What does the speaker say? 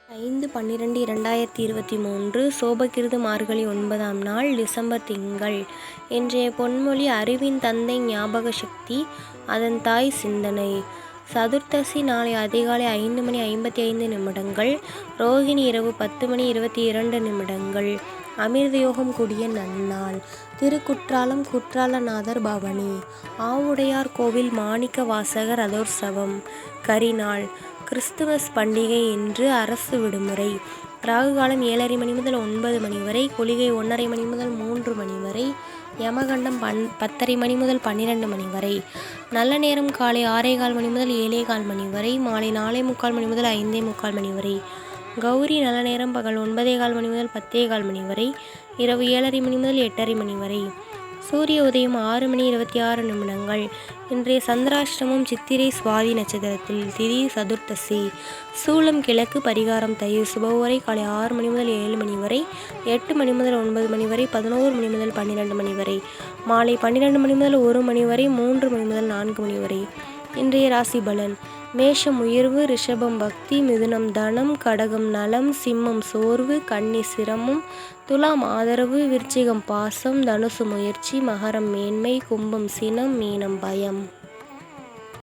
5/12/2023 சோபகிருது மார்கழி 9ஆம் நாள் டிசம்பர் திங்கள். இன்றைய பொன்மொழி: அறிவின் தந்தை ஞாபக சக்தி, அதன் தாய் சிந்தனை. சதுர்த்தசி நாளை அதிகாலை 5:55, ரோகிணி இரவு 10:22. அமிர்த யோகம் கூடிய நன்னாள். திருக்குற்றாலம் குற்றாலநாதர் பவனி. ஆவுடையார் கோவில் மாணிக்க வாசகர் ரதோற்சவம். கரிநாள். கிறிஸ்துமஸ் பண்டிகை இன்று. அரசு விடுமுறை. ராகு காலம் 7:30 மணி முதல் 9 மணி வரை, குளிகை 1:30 மணி முதல் 3 மணி வரை, யமகண்டம் 10:30 மணி முதல் 12 மணி வரை. நல்ல நேரம் காலை 6:15 மணி முதல் 7:15 மணி வரை, மாலை 4:45 மணி முதல் 5:45 மணி வரை. கௌரி நல்ல நேரம் பகல் 9:15 மணி முதல் 10:15 மணி வரை, இரவு 7:30 மணி முதல் 8:30 மணி வரை. சூரிய உதயம் 6:26. இன்றைய சந்திராஷ்டமம் சித்திரை சுவாதி நட்சத்திரத்தில். திதி சதுர்த்தசி. சூலம் கிழக்கு. பரிகாரம் தயிர். சுபமுறை காலை 6 மணி முதல் 7 மணி வரை, 8 மணி முதல் 9 மணி வரை, 11 மணி முதல் 12 மணி வரை, மாலை 12 மணி முதல் 1 மணி வரை, 3 மணி முதல் 4 மணி வரை. இன்றைய ராசி பலன்: மேஷம் உயர்வு, ரிஷபம் பக்தி, மிதுனம் தனம், கடகம் நலம், சிம்மம் சோர்வு, கன்னி சிரமம், துலாம் ஆதரவு, விருச்சிகம் பாசம், தனுசு முயற்சி, மகரம் மேன்மை, கும்பம் சினம், மீனம் பயம்.